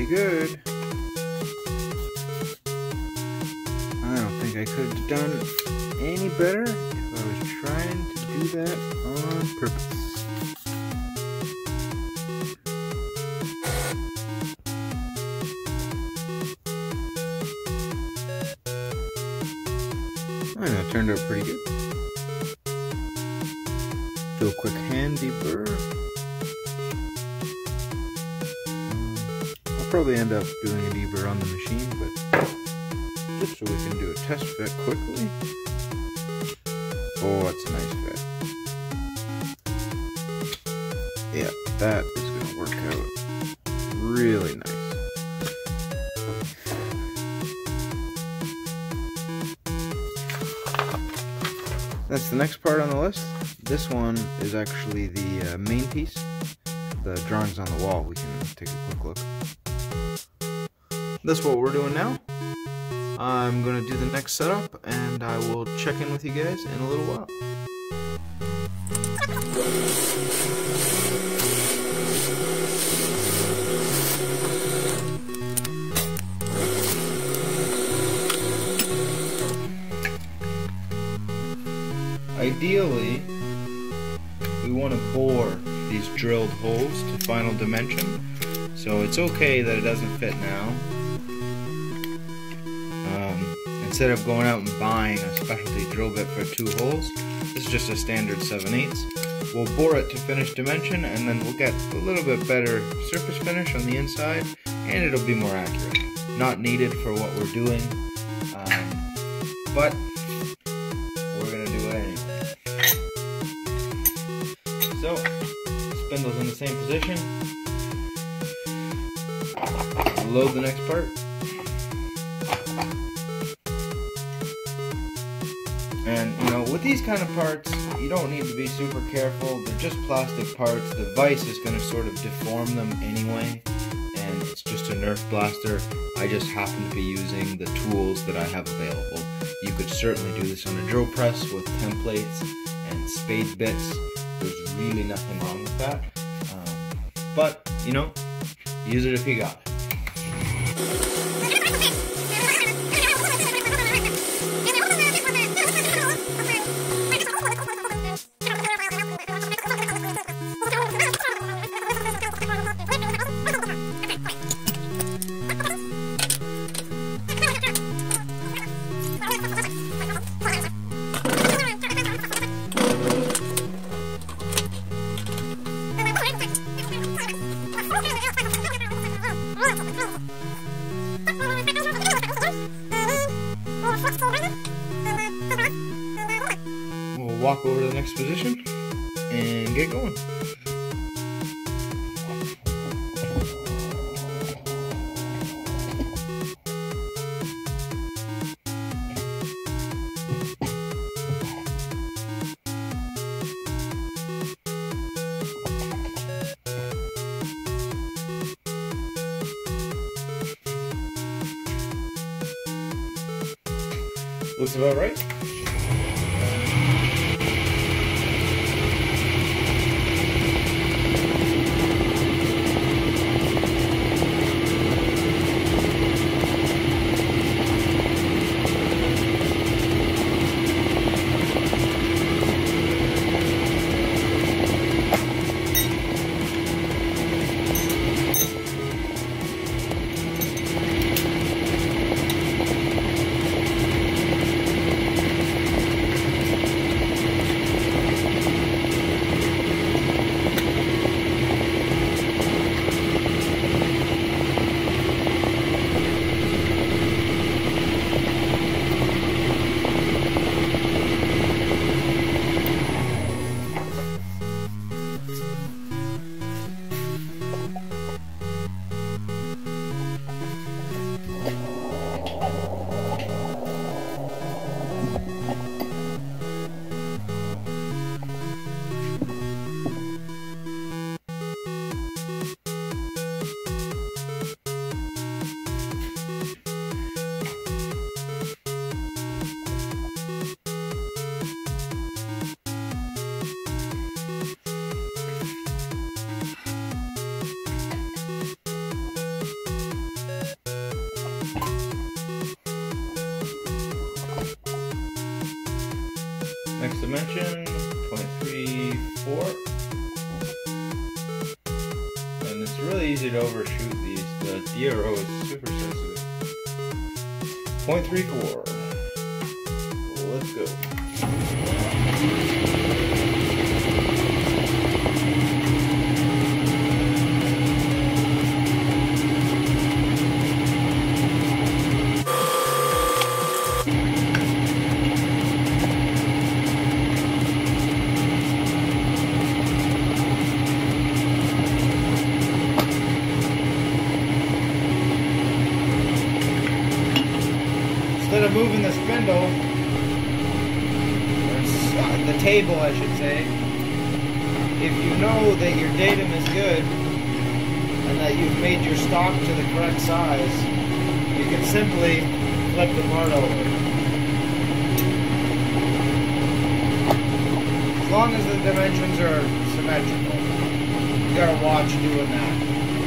pretty good. I don't think I could have done any better if I was trying to do that on purpose. I know, it turned out pretty good. Do a quick hand deburr. I'll probably end up doing a deburr on the machine, but just so we can do a test fit quickly. Oh, that's a nice fit. Yeah, that is going to work out really nice. That's the next part on the list. This one is actually the main piece. The drawings on the wall, we can take a quick look. That's what we're doing now. I'm going to do the next setup, and I will check in with you guys in a little while. Ideally, we want to bore these drilled holes to final dimension, so it's okay that it doesn't fit now. Instead of going out and buying a specialty drill bit for 2 holes, this is just a standard 7/8. We'll bore it to finish dimension, and then we'll get a little bit better surface finish on the inside, and it'll be more accurate. Not needed for what we're doing, but we're going to do it anyway. So, spindle's in the same position. Load the next part. And, you know, with these kind of parts, you don't need to be super careful. They're just plastic parts. The vise is going to sort of deform them anyway, and it's just a Nerf blaster. I just happen to be using the tools that I have available. You could certainly do this on a drill press with templates and spade bits. There's really nothing wrong with that. But, you know, use it if you got it. We'll walk over to the next position and get going. Looks about right. Next dimension, 0.34. And it's really easy to overshoot these. The DRO is super sensitive. 0.34. Let's go. Instead of moving the spindle, or the table I should say, if you know that your datum is good and that you've made your stock to the correct size, you can simply flip the part over. As long as the dimensions are symmetrical. You gotta watch doing that,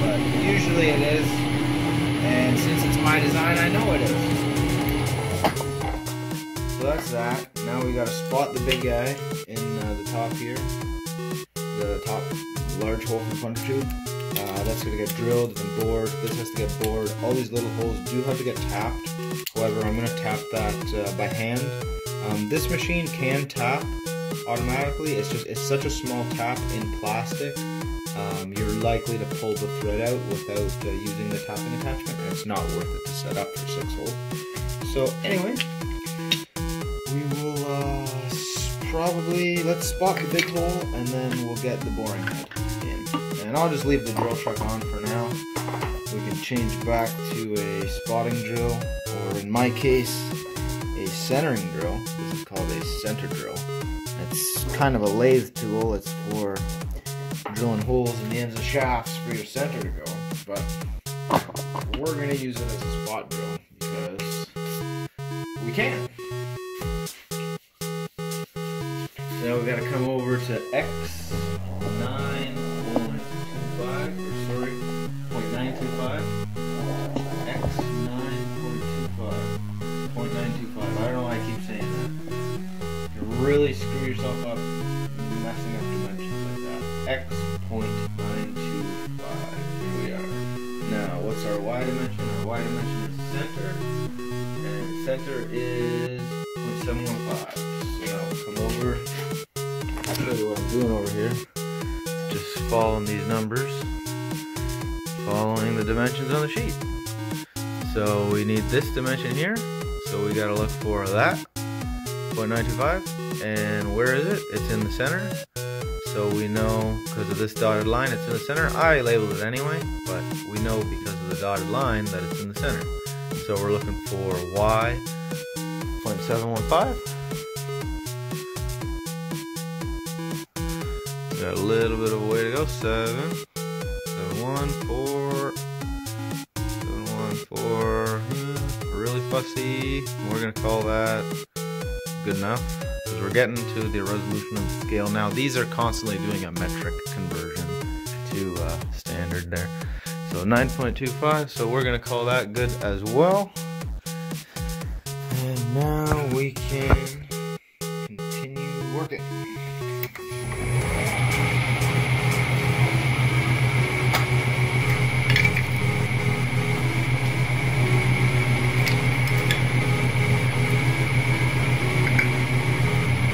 but usually it is, and since it's my design, I know it is. So that's that. Now we gotta spot the big guy in the top here. The top large hole for the punch tube. That's gonna get drilled and bored. This has to get bored. All these little holes do have to get tapped. However, I'm gonna tap that by hand. This machine can tap automatically. It's such a small tap in plastic. You're likely to pull the thread out without using the tapping attachment, and it's not worth it to set up for 6 holes. So anyway, we will let's spot the big hole, and then we'll get the boring head in. And I'll just leave the drill truck on for now. We can change back to a spotting drill, or in my case, a centering drill. This is called a center drill. It's kind of a lathe tool. It's for drilling holes in the ends of shafts for your center to go. But we're going to use it as a spot drill because we can. So now we got to come over to X9.25, or sorry, 0.925. X9.25. 0.925. I don't know why I keep saying that. You really screw yourself up messing up dimensions like that. X.925. Here we are. Now, what's our Y dimension? Our Y dimension is center, and center is 0.715. So now we'll come over. I'll show you what I'm doing over here. Just following these numbers, following the dimensions on the sheet. So we need this dimension here. So we got to look for that 0.925. And where is it? It's in the center. So we know because of this dotted line it's in the center. I labeled it anyway, but we know because of the dotted line that it's in the center. So we're looking for Y 0.715. Got a little bit of a way to go. 7.114. 7.114. Really fussy. We're gonna call that good enough because we're getting to the resolution of the scale now. These are constantly doing a metric conversion to standard there. So 9.25. So we're gonna call that good as well. And now we can continue working.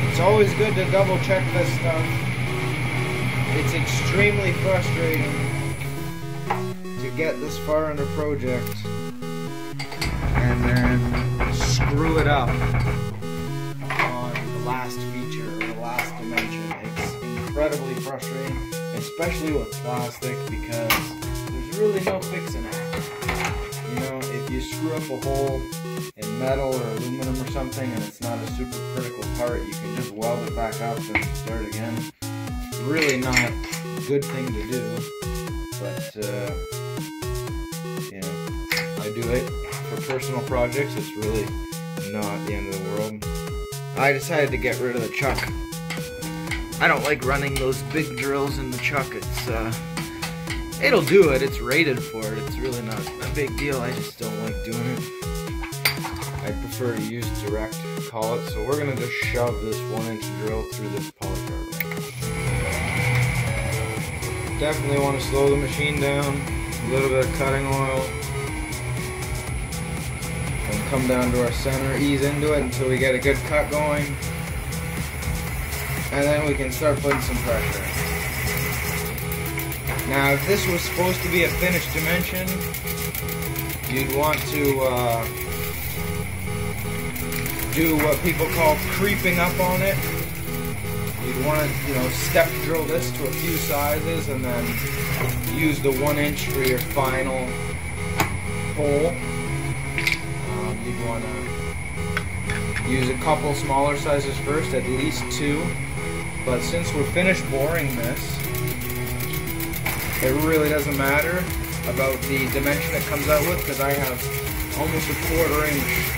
It's always good to double check this stuff. It's extremely frustrating to get this far in a project and then screw it up on the last feature or the last dimension. It's incredibly frustrating, especially with plastic, because there's really no fixing it. You know, if you screw up a hole in metal or aluminum or something and it's not a super critical part, you can just weld it back up and start again. It's really not a good thing to do, but you know, I do it for personal projects. It's really not the end of the world. I decided to get rid of the chuck. I don't like running those big drills in the chuck. It's it'll do it. It's rated for it. It's really not a big deal. I just don't like doing it. I prefer prefer to use direct collet, so we're going to just shove this 1-inch drill through this polycarbonate. Definitely want to slow the machine down, a little bit of cutting oil, and come down to our center, ease into it until we get a good cut going, and then we can start putting some pressure. Now if this was supposed to be a finished dimension, you'd want to do what people call creeping up on it. You'd want to, step drill this to a few sizes and then use the 1-inch for your final hole. You'd want to use a couple smaller sizes first, at least 2. But since we're finished boring this, it really doesn't matter about the dimension it comes out with, because I have almost a 1/4 inch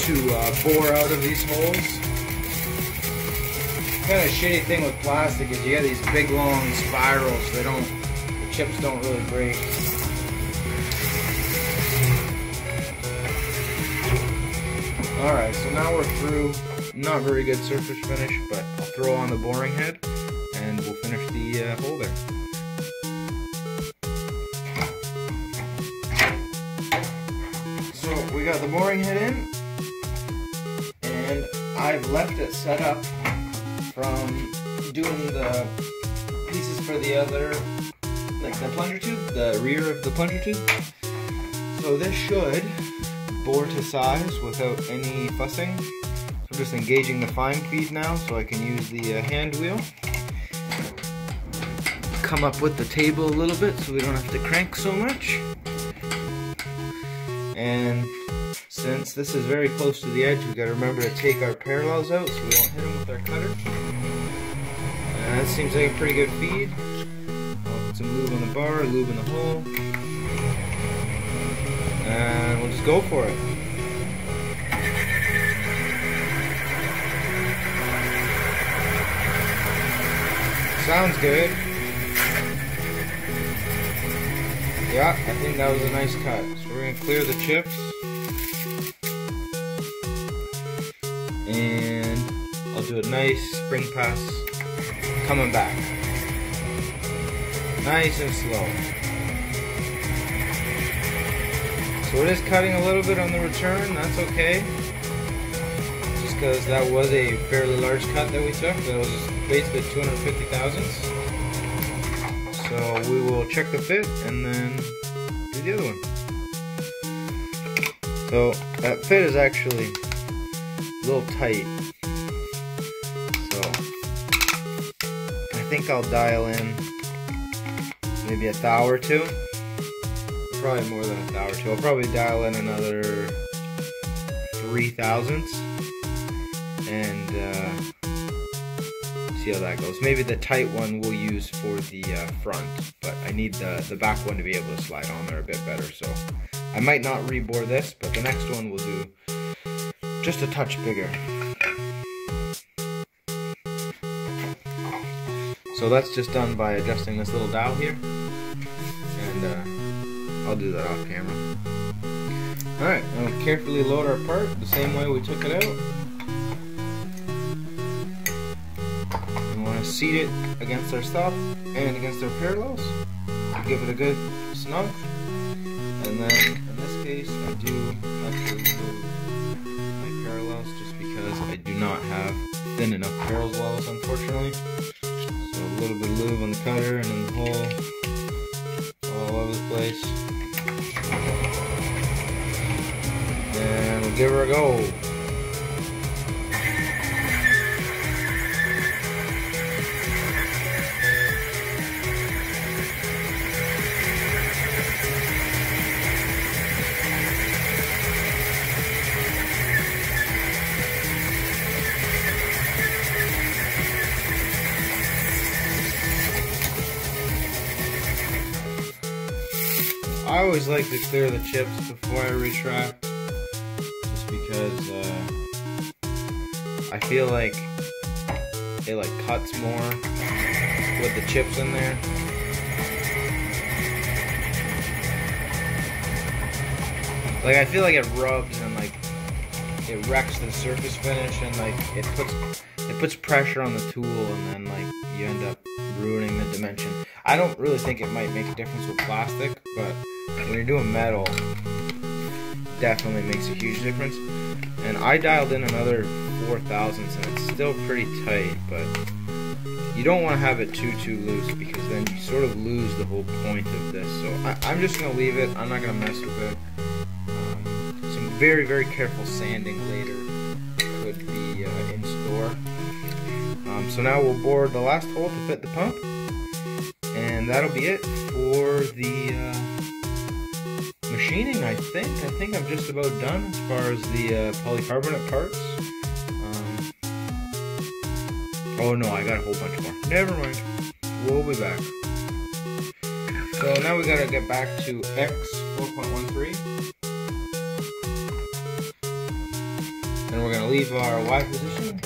to bore out of these holes. Kind of shitty thing with plastic is you get these big long spirals. The chips don't really break. Alright, so now we're through. Not very good surface finish, but I'll throw on the boring head and we'll finish the hole there. So we got the boring head in, and I've left it set up from doing the pieces for the other, like the plunger tube, the rear of the plunger tube. So this should bore to size without any fussing. So I'm just engaging the fine feed now so I can use the hand wheel. Come up with the table a little bit so we don't have to crank so much. And since this is very close to the edge, we got to remember to take our parallels out so we don't hit them with our cutter. And that seems like a pretty good feed. I'll put some lube on the bar, lube in the hole, and we'll just go for it. Sounds good. Yeah, I think that was a nice cut. So we're going to clear the chips. And I'll do a nice spring pass coming back. Nice and slow. So it is cutting a little bit on the return, that's okay. Just because that was a fairly large cut that we took. That was basically 250 thousandths. So we will check the fit and then do the other one. So that fit is actually a little tight. So I think I'll dial in maybe a thou or two. Probably more than a thou or two. I'll probably dial in another 3 thousandths and see how that goes. Maybe the tight one we'll use for the front, but I need the back one to be able to slide on there a bit better. So I might not rebore this, but the next one we'll do just a touch bigger. So that's just done by adjusting this little dial here, and I'll do that off camera. Alright, now we'll carefully load our part the same way we took it out. We want to seat it against our stop and against our parallels to give it a good snug. And then in this case I do have to remove my parallels just because I do not have thin enough parallels, unfortunately. So a little bit of lube on the cutter and in the hole, all over the place. And we'll give her a go. I always like to clear the chips before I retract, just because I feel like it cuts more with the chips in there. I feel like it rubs and it wrecks the surface finish, and like it puts pressure on the tool, and then like you end up ruining the dimension. I don't really think it might make a difference with plastic, but when you're doing metal, definitely makes a huge difference. And I dialed in another 4 thousandths, and it's still pretty tight, but you don't want to have it too loose, because then you sort of lose the whole point of this. So I'm just going to leave it. I'm not going to mess with it. Some very careful sanding later could be in store. So now we'll bore the last hole to fit the pump, and that'll be it for the machining. I think I'm just about done as far as the polycarbonate parts. Oh no, I got a whole bunch more. Never mind. We'll be back. So now we gotta get back to X 4.13. And we're gonna leave our Y position.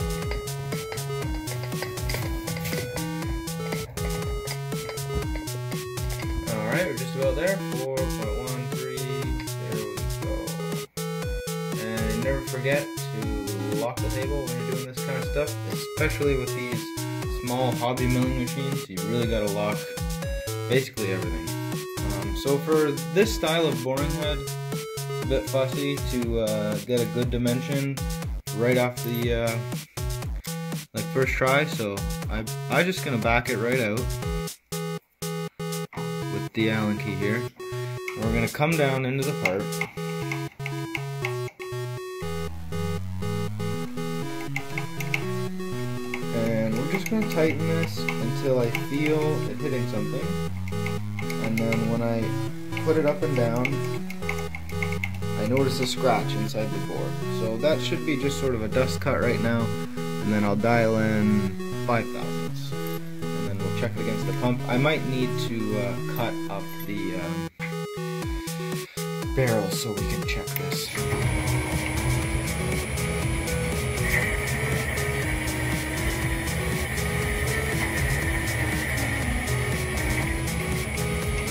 Alright, we're just about there. 4.13. There we go. And never forget to lock the table when you're doing this kind of stuff, especially with these small hobby milling machines. You really gotta lock basically everything. So for this style of boring head, it's a bit fussy to get a good dimension right off the like first try. So I'm just gonna back it right out with the Allen key here. And we're gonna come down into the part. And we're just gonna tighten this until I feel it hitting something. And then when I put it up and down, I notice a scratch inside the board. So that should be just sort of a dust cut right now. And then I'll dial in 5 thousandths. And then we'll check it against the pump. I might need to cut up the barrel so we can check this.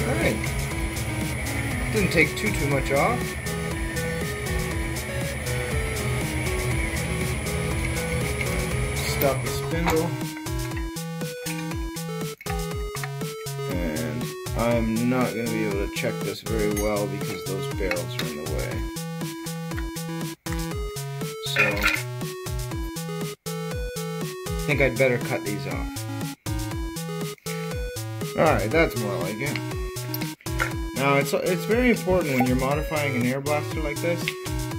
Alright, didn't take too much off. Stop the spindle. And I'm not going to be able to check this very well because those barrels are in the way. So, I think I'd better cut these off. Alright, that's more like it. Now, it's very important when you're modifying an air blaster like this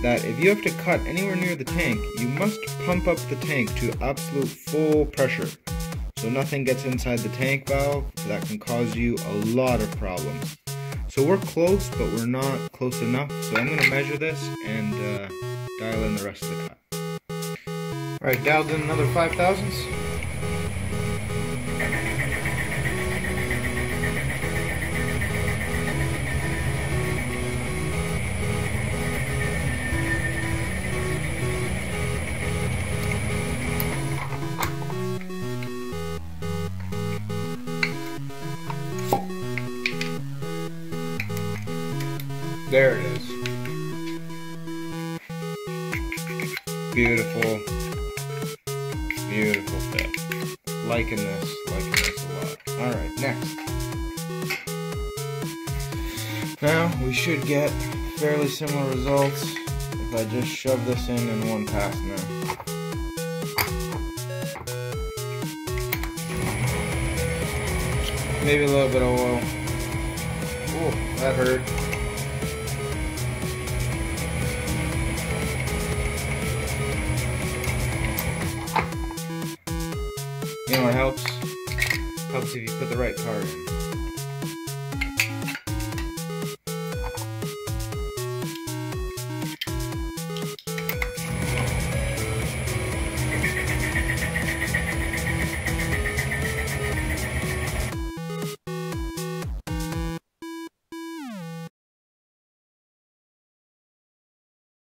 that if you have to cut anywhere near the tank, you must pump up the tank to absolute full pressure, so nothing gets inside the tank valve that can cause you a lot of problems. So we're close, but we're not close enough, so I'm going to measure this and dial in the rest of the cut. Alright, dialed in another 5 thousandths. There it is. Beautiful. Beautiful fit. Liking this a lot. Alright, next. Now, we should get fairly similar results if I just shove this in one pass now. Maybe a little bit of oil. Oh, that hurt. You know what helps? Helps if you put the right part in.